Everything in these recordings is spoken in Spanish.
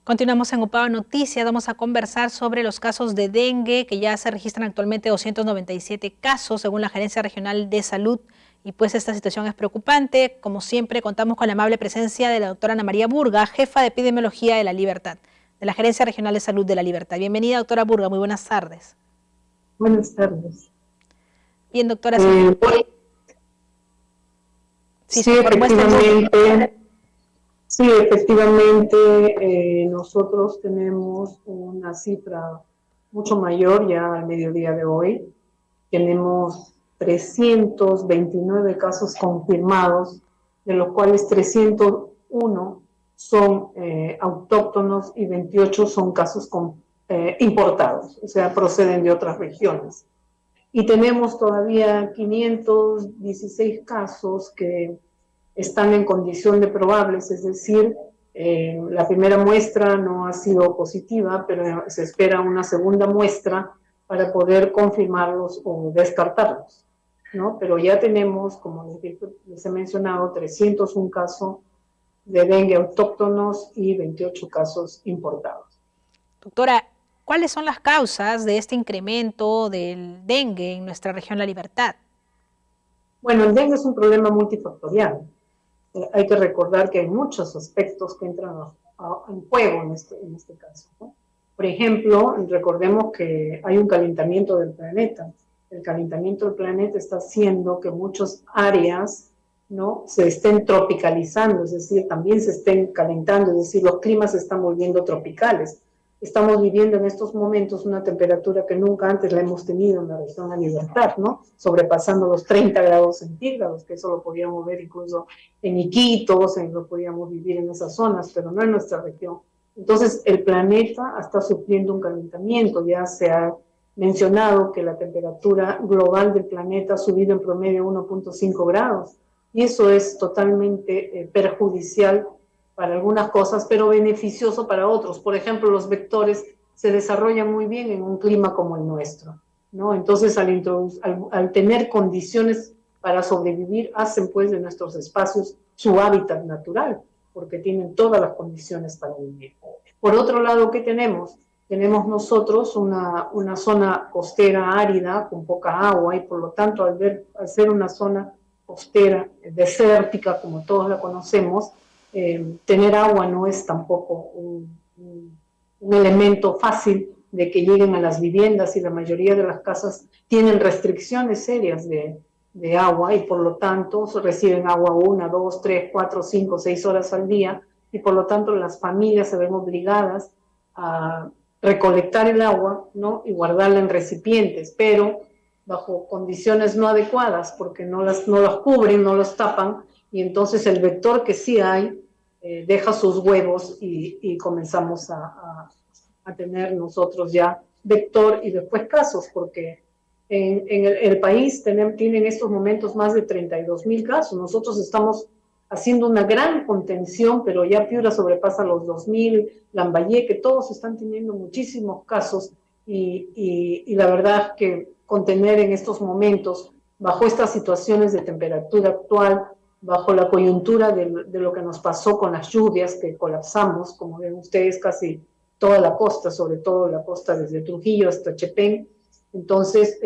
Continuamos en Upava Noticias, vamos a conversar sobre los casos de dengue, que ya se registran actualmente 297 casos según la Gerencia Regional de Salud, y pues esta situación es preocupante. Como siempre, contamos con la amable presencia de la doctora Ana María Burga, jefa de Epidemiología de La Libertad, de la Gerencia Regional de Salud de La Libertad. Bienvenida, doctora Burga, muy buenas tardes. Buenas tardes. Bien, doctora. Sí, efectivamente. Sí, efectivamente, nosotros tenemos una cifra mucho mayor ya al mediodía de hoy. Tenemos 329 casos confirmados, de los cuales 301 son autóctonos y 28 son casos importados, o sea, proceden de otras regiones. Y tenemos todavía 516 casos que están en condición de probables, es decir, la primera muestra no ha sido positiva, pero se espera una segunda muestra para poder confirmarlos o descartarlos, ¿no? Pero ya tenemos, como les he mencionado, 301 casos de dengue autóctonos y 28 casos importados. Doctora, ¿cuáles son las causas de este incremento del dengue en nuestra región La Libertad? Bueno, el dengue es un problema multifactorial. Hay que recordar que hay muchos aspectos que entran en juego en este caso, ¿no? Por ejemplo, recordemos que hay un calentamiento del planeta. El calentamiento del planeta está haciendo que muchas áreas, ¿no?, se estén tropicalizando, es decir, también se estén calentando, es decir, los climas se están volviendo tropicales. Estamos viviendo en estos momentos una temperatura que nunca antes la hemos tenido en la región de La Libertad, ¿no?, sobrepasando los 30 grados centígrados, que eso lo podíamos ver incluso en Iquitos, lo podíamos vivir en esas zonas, pero no en nuestra región. Entonces, el planeta está sufriendo un calentamiento. Ya se ha mencionado que la temperatura global del planeta ha subido en promedio 1.5 grados, y eso es totalmente perjudicial para algunas cosas, pero beneficioso para otros. Por ejemplo, los vectores se desarrollan muy bien en un clima como el nuestro, ¿no? Entonces, al tener condiciones para sobrevivir, hacen pues de nuestros espacios su hábitat natural, porque tienen todas las condiciones para vivir. Por otro lado, ¿qué tenemos? Tenemos nosotros una zona costera árida, con poca agua, y por lo tanto, al ser una zona costera, desértica, como todos la conocemos, tener agua no es tampoco un elemento fácil de que lleguen a las viviendas, y la mayoría de las casas tienen restricciones serias de agua, y por lo tanto reciben agua 1, 2, 3, 4, 5, 6 horas al día, y por lo tanto las familias se ven obligadas a recolectar el agua, ¿no?, y guardarla en recipientes, pero bajo condiciones no adecuadas, porque no las cubren, no los tapan, y entonces el vector que sí hay deja sus huevos, y comenzamos a tener nosotros ya vector y después casos, porque en el país tienen en estos momentos más de 32,000 casos. Nosotros estamos haciendo una gran contención, pero ya Piura sobrepasa los 2,000, Lambayeque, todos están teniendo muchísimos casos, y la verdad que contener en estos momentos, bajo estas situaciones de temperatura actual, bajo la coyuntura de lo que nos pasó con las lluvias, que colapsamos, como ven ustedes, casi toda la costa, sobre todo la costa desde Trujillo hasta Chepén. Entonces,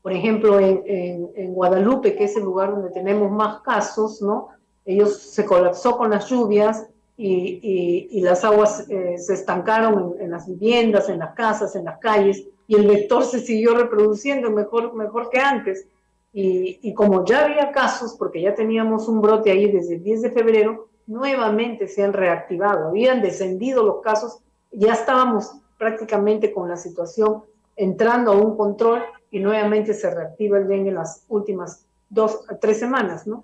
por ejemplo, en Guadalupe, que es el lugar donde tenemos más casos, ¿no?, ellos se colapsó con las lluvias, y las aguas se estancaron en las viviendas, en las casas, en las calles, y el vector se siguió reproduciendo mejor que antes. Y como ya había casos, porque ya teníamos un brote ahí desde el 10 de febrero, nuevamente se han reactivado, habían descendido los casos, ya estábamos prácticamente con la situación entrando a un control, y nuevamente se reactiva el dengue en las últimas 2 a 3 semanas, ¿no?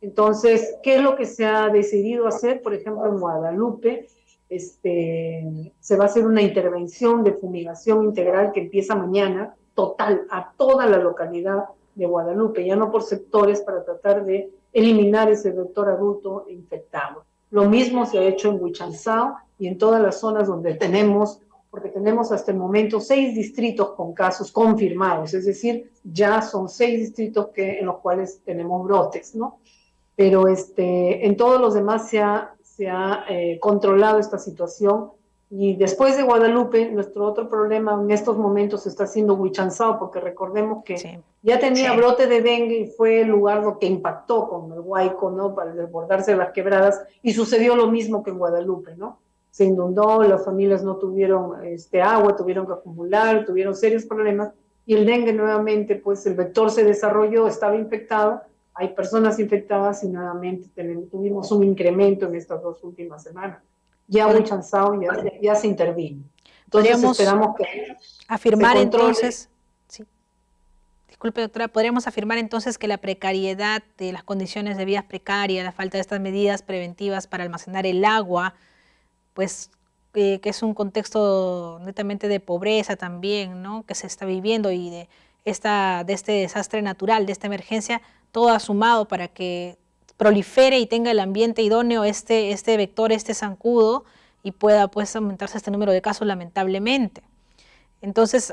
Entonces, ¿qué es lo que se ha decidido hacer? Por ejemplo, en Guadalupe, se va a hacer una intervención de fumigación integral que empieza mañana, total, a toda la localidad de Guadalupe, ya no por sectores, para tratar de eliminar ese vector adulto infectado. Lo mismo se ha hecho en Huichanzao y en todas las zonas donde tenemos, porque tenemos hasta el momento 6 distritos con casos confirmados, es decir, ya son 6 distritos en los cuales tenemos brotes, ¿no? Pero en todos los demás se controlado esta situación. Y después de Guadalupe, nuestro otro problema en estos momentos está siendo Huichanzao, porque recordemos que Sí. ya tenía brote de dengue y fue el lugar lo que impactó con el Huayco, ¿no? Para desbordarse las quebradas, y sucedió lo mismo que en Guadalupe, ¿no? Se inundó, las familias no tuvieron agua, tuvieron que acumular, tuvieron serios problemas, y el dengue nuevamente, pues el vector se desarrolló, estaba infectado, hay personas infectadas y nuevamente tuvimos un incremento en estas 2 últimas semanas. Ya Pod- Huichanzao ya se intervino. Entonces Podríamos esperamos que se afirmar controle. entonces, sí, disculpe doctora, podríamos afirmar entonces que la precariedad de las condiciones de vida precarias, la falta de estas medidas preventivas para almacenar el agua, pues que es un contexto netamente de pobreza también, ¿no? Que se está viviendo y de este desastre natural, de esta emergencia, todo ha sumado para que prolifere y tenga el ambiente idóneo este vector, este zancudo, y pueda pues aumentarse este número de casos lamentablemente. Entonces,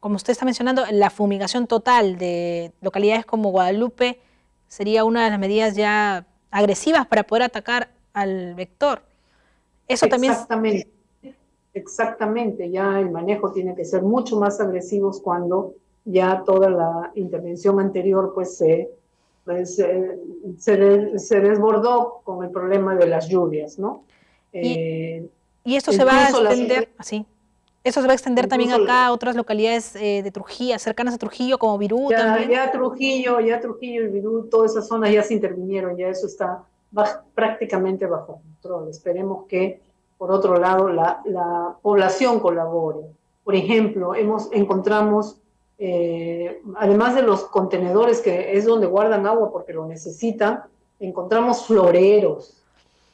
como usted está mencionando, la fumigación total de localidades como Guadalupe sería una de las medidas ya agresivas para poder atacar al vector. Eso también Exactamente, exactamente. Ya el manejo tiene que ser mucho más agresivo cuando ya toda la intervención anterior pues, se desbordó con el problema de las lluvias, ¿no? y, Eh, y esto se va a incluso las extender así. Eso se va a extender también incluso acá a otras localidades de Trujillo, cercanas a Trujillo, como Virú Ya, también. ya Trujillo y Virú, todas esas zonas ya se intervinieron, ya eso está prácticamente bajo control. Esperemos que, por otro lado, la población colabore. Por ejemplo, encontramos, además de los contenedores, que es donde guardan agua porque lo necesitan, encontramos floreros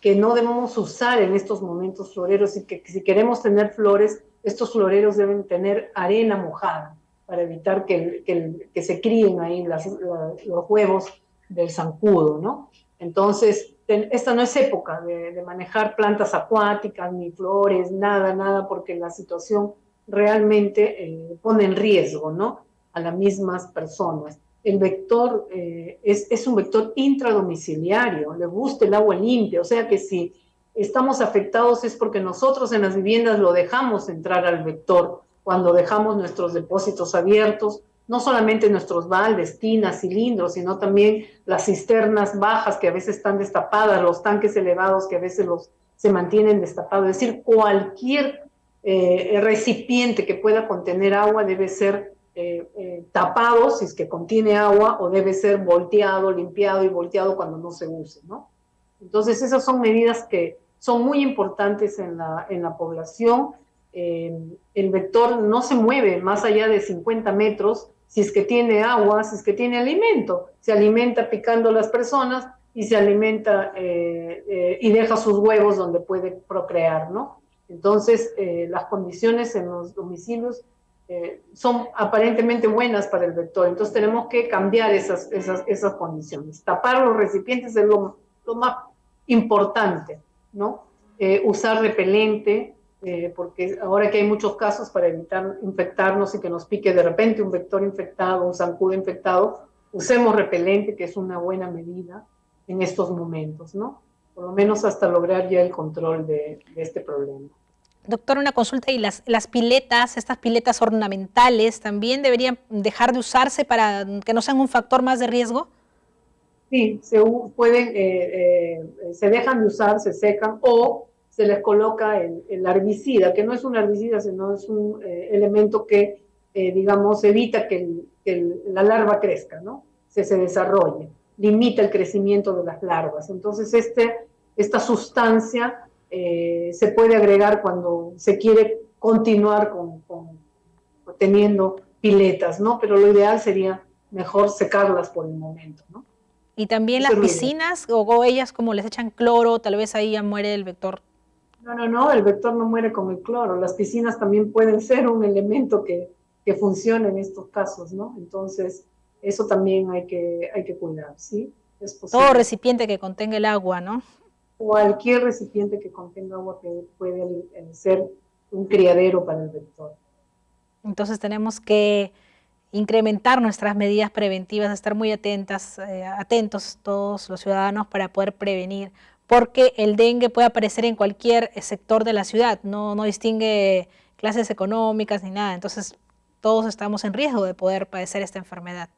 que no debemos usar en estos momentos floreros, y que si queremos tener flores, estos floreros deben tener arena mojada para evitar que se críen ahí los huevos del zancudo, ¿no? Entonces, esta no es época de manejar plantas acuáticas, ni flores, nada, porque la situación realmente pone en riesgo, ¿no? A las mismas personas. El vector es un vector intradomiciliario, le gusta el agua limpia, o sea que si estamos afectados es porque nosotros en las viviendas lo dejamos entrar al vector cuando dejamos nuestros depósitos abiertos, no solamente nuestros baldes, tinas, cilindros, sino también las cisternas bajas que a veces están destapadas, los tanques elevados que a veces se mantienen destapados. Es decir, cualquier recipiente que pueda contener agua debe ser tapado si es que contiene agua, o debe ser volteado, limpiado y volteado cuando no se use, ¿no? Entonces esas son medidas que son muy importantes en la población. El vector no se mueve más allá de 50 metros si es que tiene agua, si es que tiene alimento. Se alimenta picando a las personas y se alimenta y deja sus huevos donde puede procrear, ¿no? Entonces, las condiciones en los domicilios son aparentemente buenas para el vector. Entonces tenemos que cambiar esas condiciones. Tapar los recipientes es lo más importante, ¿no? Usar repelente, porque ahora que hay muchos casos, para evitar infectarnos y que nos pique de repente un vector infectado, un zancudo infectado, usemos repelente, que es una buena medida en estos momentos, ¿no? Por lo menos hasta lograr ya el control de este problema. Doctor, una consulta, y las piletas, estas piletas ornamentales, ¿también deberían dejar de usarse para que no sean un factor más de riesgo? Sí, se dejan de usar, se secan, o se les coloca el herbicida, que no es un herbicida, sino es un elemento que, digamos, evita que la larva crezca, ¿no? Se desarrolle, limita el crecimiento de las larvas. Entonces, esta sustancia se puede agregar cuando se quiere continuar teniendo piletas, ¿no? Pero lo ideal sería mejor secarlas por el momento, ¿no? Y también Eso las es lo ideal. piscinas, o ellas como les echan cloro, tal vez ahí ya muere el vector. No, el vector no muere con el cloro. Las piscinas también pueden ser un elemento que funcione en estos casos, ¿no? Entonces, eso también hay que cuidar, ¿sí? Es Todo posible. recipiente que contenga el agua, ¿no? Cualquier recipiente que contenga agua que puede ser un criadero para el vector. Entonces tenemos que incrementar nuestras medidas preventivas, estar muy atentos todos los ciudadanos para poder prevenir. porque el dengue puede aparecer en cualquier sector de la ciudad, no distingue clases económicas ni nada, entonces todos estamos en riesgo de poder padecer esta enfermedad.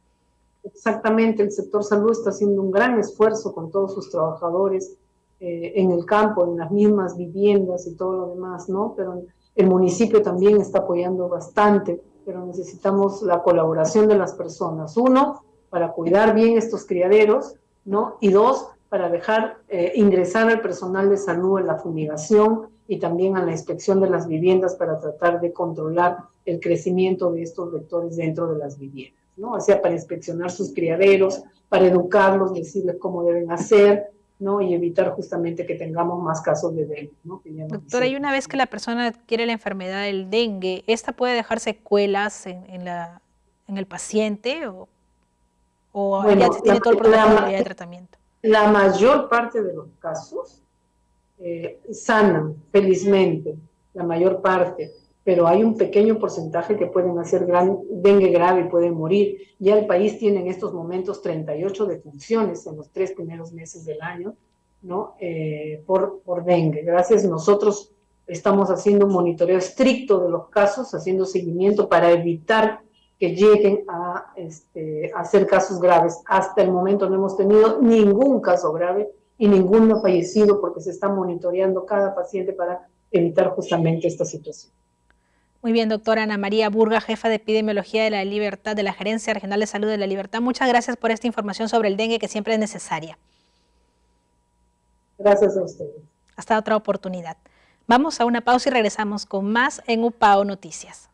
Exactamente, el sector salud está haciendo un gran esfuerzo con todos sus trabajadores en el campo, en las mismas viviendas y todo lo demás, ¿no? Pero el municipio también está apoyando bastante, pero necesitamos la colaboración de las personas. Uno, para cuidar bien estos criaderos, ¿no? Y dos, para dejar ingresar al personal de salud en la fumigación y también a la inspección de las viviendas para tratar de controlar el crecimiento de estos vectores dentro de las viviendas, ¿no? O sea, para inspeccionar sus criaderos, para educarlos, decirles cómo deben hacer, ¿no? Y evitar justamente que tengamos más casos de dengue, ¿no? Doctora, y una vez que la persona adquiere la enfermedad del dengue, ¿esta puede dejar secuelas en el paciente o bueno, ya se tiene todo el protocolo ya de tratamiento? La mayor parte de los casos sanan, felizmente, la mayor parte, pero hay un pequeño porcentaje que pueden hacer dengue grave y pueden morir. Ya el país tiene en estos momentos 38 defunciones en los 3 primeros meses del año, ¿no? Por dengue. Gracias, nosotros estamos haciendo un monitoreo estricto de los casos, haciendo seguimiento para evitar que lleguen a ser casos graves. Hasta el momento no hemos tenido ningún caso grave y ninguno ha fallecido porque se está monitoreando cada paciente para evitar justamente esta situación. Muy bien, doctora Ana María Burga, jefa de Epidemiología de la Libertad de la Gerencia Regional de Salud de la Libertad. Muchas gracias por esta información sobre el dengue que siempre es necesaria. Gracias a ustedes. Hasta otra oportunidad. Vamos a una pausa y regresamos con más en UPAO Noticias.